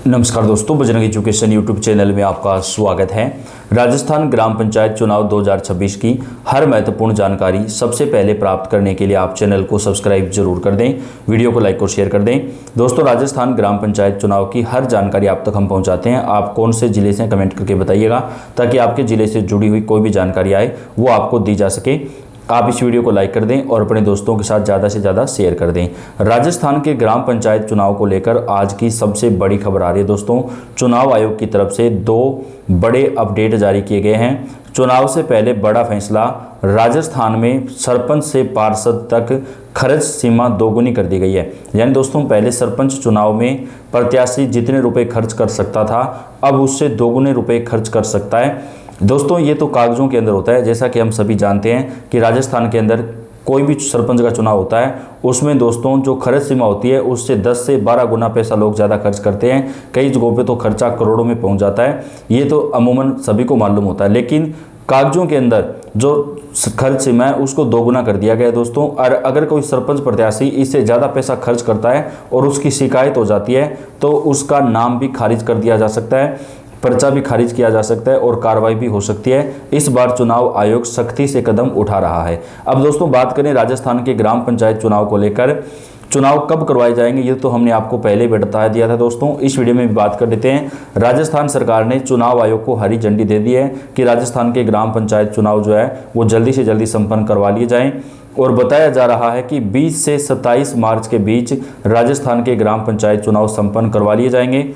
नमस्कार दोस्तों, Bajrang education YouTube channel में आपका स्वागत है। राजस्थान ग्राम पंचायत चुनाव 2026 की हर महत्वपूर्ण जानकारी सबसे पहले प्राप्त करने के लिए आप चैनल को सब्सक्राइब जरूर कर दें, वीडियो को लाइक और शेयर कर दें। दोस्तों, राजस्थान ग्राम पंचायत चुनाव की हर जानकारी आप तक हम पहुंचाते हैं। आप कौन से जिले से कमेंट करके बताइएगा ताकि आपके जिले से जुड़ी हुई कोई भी जानकारी आए वो आपको दी जा सके। आप इस वीडियो को लाइक कर दें और अपने दोस्तों के साथ ज़्यादा से ज़्यादा शेयर कर दें। राजस्थान के ग्राम पंचायत चुनाव को लेकर आज की सबसे बड़ी खबर आ रही है। दोस्तों, चुनाव आयोग की तरफ से 2 बड़े अपडेट जारी किए गए हैं। चुनाव से पहले बड़ा फैसला, राजस्थान में सरपंच से पार्षद तक खर्च सीमा दोगुनी कर दी गई है। यानी दोस्तों, पहले सरपंच चुनाव में प्रत्याशी जितने रुपए खर्च कर सकता था, अब उससे दोगुने रुपए खर्च कर सकता है। दोस्तों, ये तो कागजों के अंदर होता है। जैसा कि हम सभी जानते हैं कि राजस्थान के अंदर कोई भी सरपंच का चुनाव होता है, उसमें दोस्तों जो खर्च सीमा होती है उससे 10 से 12 गुना पैसा लोग ज़्यादा खर्च करते हैं। कई जगहों पे तो खर्चा करोड़ों में पहुंच जाता है। ये तो अमूमन सभी को मालूम होता है, लेकिन कागजों के अंदर जो खर्च सीमा है उसको दोगुना कर दिया गया है दोस्तों। और अगर कोई सरपंच प्रत्याशी इससे ज़्यादा पैसा खर्च करता है और उसकी शिकायत हो जाती है तो उसका नाम भी खारिज कर दिया जा सकता है, पर्चा भी खारिज किया जा सकता है और कार्रवाई भी हो सकती है। इस बार चुनाव आयोग सख्ती से कदम उठा रहा है। अब दोस्तों, बात करें राजस्थान के ग्राम पंचायत चुनाव को लेकर, चुनाव कब करवाए जाएंगे ये तो हमने आपको पहले भी बता दिया था दोस्तों। इस वीडियो में भी बात कर लेते हैं। राजस्थान सरकार ने चुनाव आयोग को हरी झंडी दे दी है कि राजस्थान के ग्राम पंचायत चुनाव जो है वो जल्दी से जल्दी संपन्न करवा लिए जाएं। और बताया जा रहा है कि 20 से 27 मार्च के बीच राजस्थान के ग्राम पंचायत चुनाव संपन्न करवा लिए जाएंगे।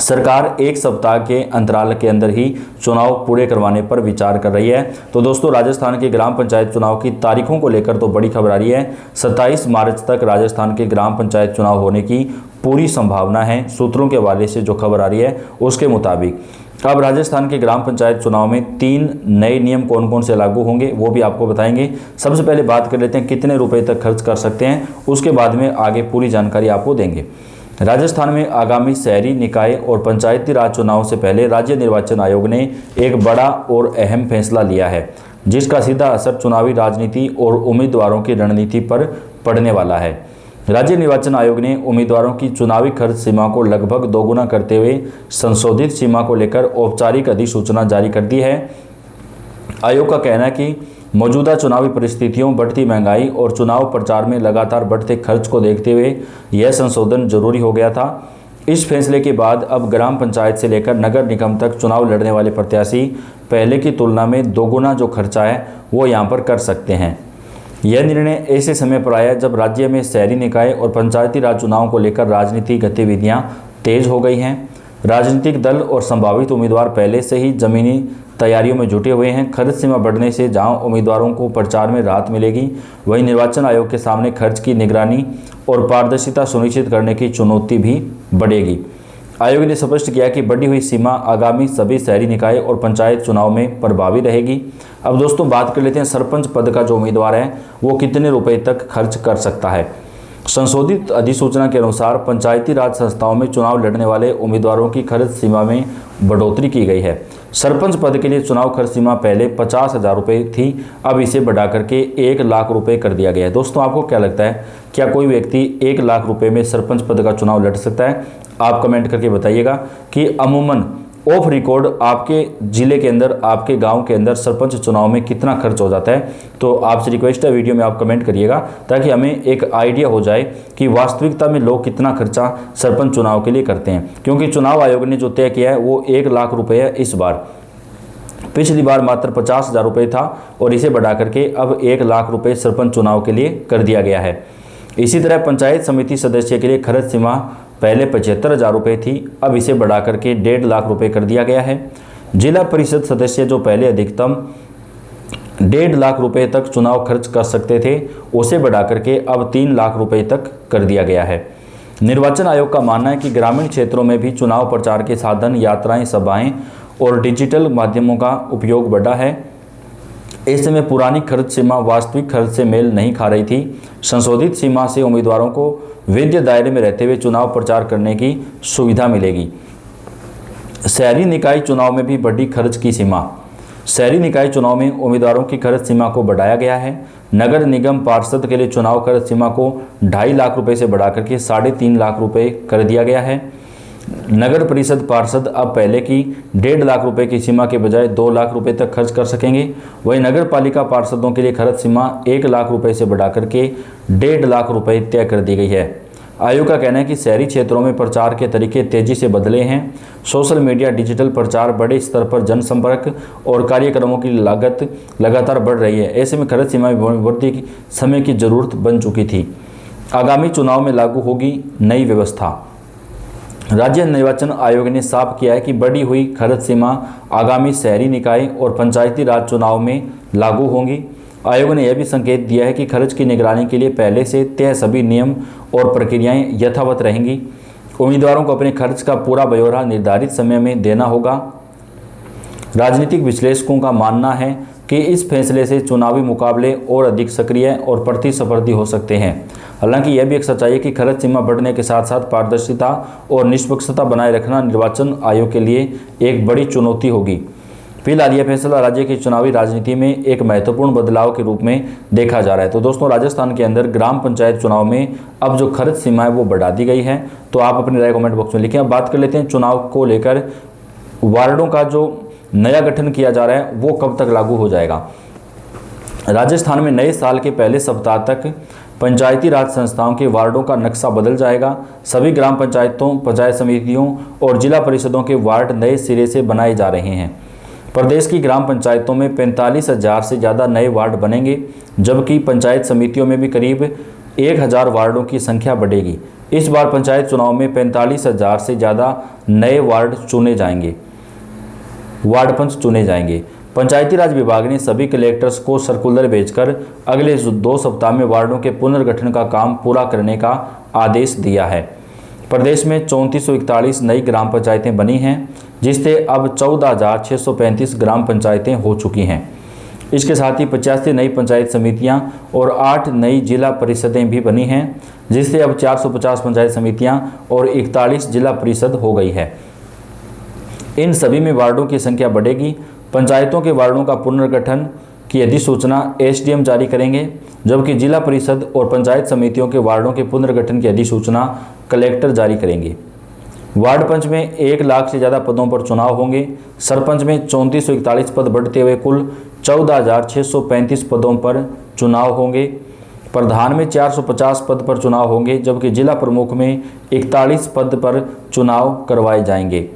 सरकार 1 सप्ताह के अंतराल के अंदर ही चुनाव पूरे करवाने पर विचार कर रही है। तो दोस्तों, राजस्थान के ग्राम पंचायत चुनाव की तारीखों को लेकर तो बड़ी खबर आ रही है। 27 मार्च तक राजस्थान के ग्राम पंचायत चुनाव होने की पूरी संभावना है। सूत्रों के हवाले से जो खबर आ रही है उसके मुताबिक अब राजस्थान के ग्राम पंचायत चुनाव में 3 नए नियम कौन कौन से लागू होंगे वो भी आपको बताएंगे। सबसे पहले बात कर लेते हैं कितने रुपए तक खर्च कर सकते हैं, उसके बाद में आगे पूरी जानकारी आपको देंगे। राजस्थान में आगामी शहरी निकाय और पंचायती राज चुनाव से पहले राज्य निर्वाचन आयोग ने एक बड़ा और अहम फैसला लिया है, जिसका सीधा असर चुनावी राजनीति और उम्मीदवारों की रणनीति पर पड़ने वाला है। राज्य निर्वाचन आयोग ने उम्मीदवारों की चुनावी खर्च सीमा को लगभग दोगुना करते हुए संशोधित सीमा को लेकर औपचारिक अधिसूचना जारी कर दी है। आयोग का कहना है कि मौजूदा चुनावी परिस्थितियों, बढ़ती महंगाई और चुनाव प्रचार में लगातार बढ़ते खर्च को देखते हुए यह संशोधन जरूरी हो गया था। इस फैसले के बाद अब ग्राम पंचायत से लेकर नगर निगम तक चुनाव लड़ने वाले प्रत्याशी पहले की तुलना में दोगुना जो खर्चा है वो यहाँ पर कर सकते हैं। यह निर्णय ऐसे समय पर आया जब राज्य में शहरी निकाय और पंचायती राज चुनाव को लेकर राजनीतिक गतिविधियां तेज हो गई हैं। राजनीतिक दल और संभावित उम्मीदवार पहले से ही जमीनी तैयारियों में जुटे हुए हैं। खर्च सीमा बढ़ने से जहां उम्मीदवारों को प्रचार में राहत मिलेगी, वहीं निर्वाचन आयोग के सामने खर्च की निगरानी और पारदर्शिता सुनिश्चित करने की चुनौती भी बढ़ेगी। आयोग ने स्पष्ट किया कि बढ़ी हुई सीमा आगामी सभी शहरी निकाय और पंचायत चुनाव में प्रभावी रहेगी। अब दोस्तों, बात कर लेते हैं सरपंच पद का जो उम्मीदवार है वो कितने रुपए तक खर्च कर सकता है। संशोधित अधिसूचना के अनुसार पंचायती राज संस्थाओं में चुनाव लड़ने वाले उम्मीदवारों की खर्च सीमा में बढ़ोतरी की गई है। सरपंच पद के लिए चुनाव खर्च सीमा पहले 50,000 रुपये थी, अब इसे बढ़ा करके 1 लाख रुपये कर दिया गया है। दोस्तों, आपको क्या लगता है, क्या कोई व्यक्ति 1 लाख रुपये में सरपंच पद का चुनाव लड़ सकता है? आप कमेंट करके बताइएगा कि अमूमन ऑफ रिकॉर्ड आपके जिले के अंदर, आपके गांव के अंदर सरपंच चुनाव में कितना खर्च हो जाता है। तो आपसे रिक्वेस्ट है वीडियो में आप कमेंट करिएगा ताकि हमें एक आइडिया हो जाए कि वास्तविकता में लोग कितना खर्चा सरपंच चुनाव के लिए करते हैं। क्योंकि चुनाव आयोग ने जो तय किया है वो 1 लाख रुपये है इस बार। पिछली बार मात्र 50,000 रुपये था और इसे बढ़ा करके अब 1 लाख रुपये सरपंच चुनाव के लिए कर दिया गया है। इसी तरह पंचायत समिति सदस्य के लिए खर्च सीमा पहले 75,000 रुपये थी, अब इसे बढ़ा करके 1.5 लाख रुपये कर दिया गया है। जिला परिषद सदस्य जो पहले अधिकतम 1.5 लाख रुपये तक चुनाव खर्च कर सकते थे, उसे बढ़ा करके अब 3 लाख रुपये तक कर दिया गया है। निर्वाचन आयोग का मानना है कि ग्रामीण क्षेत्रों में भी चुनाव प्रचार के साधन, यात्राएं, सभाएं और डिजिटल माध्यमों का उपयोग बढ़ा है। इस समय पुरानी खर्च सीमा वास्तविक खर्च से मेल नहीं खा रही थी। संशोधित सीमा से उम्मीदवारों को विद्य दायरे में रहते हुए चुनाव प्रचार करने की सुविधा मिलेगी। शहरी निकाय चुनाव में भी बढ़ी खर्च की सीमा। शहरी निकाय चुनाव में उम्मीदवारों की खर्च सीमा को बढ़ाया गया है। नगर निगम पार्षद के लिए चुनाव खर्च सीमा को 2.5 लाख रुपए से बढ़ाकर के 3.5 लाख रुपए कर दिया गया है। नगर परिषद पार्षद अब पहले की 1.5 लाख रुपए की सीमा के बजाय 2 लाख रुपए तक खर्च कर सकेंगे। वहीं नगर पालिका पार्षदों के लिए खर्च सीमा 1 लाख रुपए से बढ़ाकर के 1.5 लाख रुपए तय कर दी गई है। आयोग का कहना है कि शहरी क्षेत्रों में प्रचार के तरीके तेजी से बदले हैं। सोशल मीडिया, डिजिटल प्रचार, बड़े स्तर पर जनसंपर्क और कार्यक्रमों की लागत लगातार बढ़ रही है। ऐसे में खर्च सीमा में वृद्धि की समय की जरूरत बन चुकी थी। आगामी चुनाव में लागू होगी नई व्यवस्था। राज्य निर्वाचन आयोग ने साफ किया है कि बढ़ी हुई खर्च सीमा आगामी शहरी निकाय और पंचायती राज चुनाव में लागू होंगी। आयोग ने यह भी संकेत दिया है कि खर्च की निगरानी के लिए पहले से तय सभी नियम और प्रक्रियाएं यथावत रहेंगी। उम्मीदवारों को अपने खर्च का पूरा ब्यौरा निर्धारित समय में देना होगा। राजनीतिक विश्लेषकों का मानना है कि इस फैसले से चुनावी मुकाबले और अधिक सक्रिय और प्रतिस्पर्धी हो सकते हैं। हालांकि यह भी एक सच्चाई है कि खर्च सीमा बढ़ने के साथ साथ पारदर्शिता और निष्पक्षता बनाए रखना निर्वाचन आयोग के लिए एक बड़ी चुनौती होगी। फिलहाल यह फैसला राज्य की चुनावी राजनीति में एक महत्वपूर्ण बदलाव के रूप में देखा जा रहा है। तो दोस्तों, राजस्थान के अंदर ग्राम पंचायत चुनाव में अब जो खर्च सीमा है वो बढ़ा दी गई है। तो आप अपनी राय कमेंट बॉक्स में लिखें। अब बात कर लेते हैं चुनाव को लेकर वार्डों का जो नया गठन किया जा रहा है वो कब तक लागू हो जाएगा। राजस्थान में नए साल के पहले सप्ताह तक पंचायती राज संस्थाओं के वार्डों का नक्शा बदल जाएगा। सभी ग्राम पंचायतों, पंचायत समितियों और जिला परिषदों के वार्ड नए सिरे से बनाए जा रहे हैं। प्रदेश की ग्राम पंचायतों में 45,000 से ज़्यादा नए वार्ड बनेंगे, जबकि पंचायत समितियों में भी करीब 1,000 वार्डों की संख्या बढ़ेगी। इस बार पंचायत चुनाव में 45,000 से ज़्यादा नए वार्ड पंच चुने जाएंगे। पंचायती राज विभाग ने सभी कलेक्टर्स को सर्कुलर भेजकर अगले 2 सप्ताह में वार्डों के पुनर्गठन का काम पूरा करने का आदेश दिया है। प्रदेश में 3441 नई ग्राम पंचायतें बनी हैं, जिससे अब 14,635 ग्राम पंचायतें हो चुकी हैं। इसके साथ ही 85 नई पंचायत समितियां और 8 नई जिला परिषदें भी बनी हैं, जिससे अब 450 पंचायत समितियां और 41 जिला परिषद हो गई है। इन सभी में वार्डों की संख्या बढ़ेगी। पंचायतों के वार्डों का पुनर्गठन की अधिसूचना एसडीएम जारी करेंगे, जबकि जिला परिषद और पंचायत समितियों के वार्डों के पुनर्गठन की अधिसूचना कलेक्टर जारी करेंगे। वार्ड पंच में 1 लाख से ज़्यादा पदों पर चुनाव होंगे। सरपंच में 3441 पद बढ़ते हुए कुल 14,635 पदों पर चुनाव होंगे। प्रधान में 450 पद पर चुनाव होंगे, जबकि जिला प्रमुख में 41 पद पर चुनाव करवाए जाएंगे।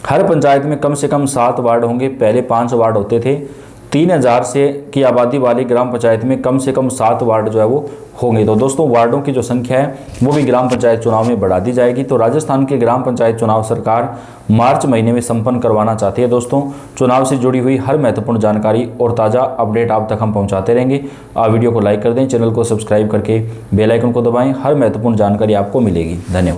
हर पंचायत में कम से कम 7 वार्ड होंगे। पहले 5 वार्ड होते थे। 3000 से की आबादी वाली ग्राम पंचायत में कम से कम 7 वार्ड जो है वो होंगे। तो दोस्तों, वार्डों की जो संख्या है वो भी ग्राम पंचायत चुनाव में बढ़ा दी जाएगी। तो राजस्थान के ग्राम पंचायत चुनाव सरकार मार्च महीने में संपन्न करवाना चाहती है। दोस्तों, चुनाव से जुड़ी हुई हर महत्वपूर्ण जानकारी और ताज़ा अपडेट आप तक हम पहुँचाते रहेंगे। आप वीडियो को लाइक कर दें, चैनल को सब्सक्राइब करके बेल आइकन को दबाएँ। हर महत्वपूर्ण जानकारी आपको मिलेगी। धन्यवाद।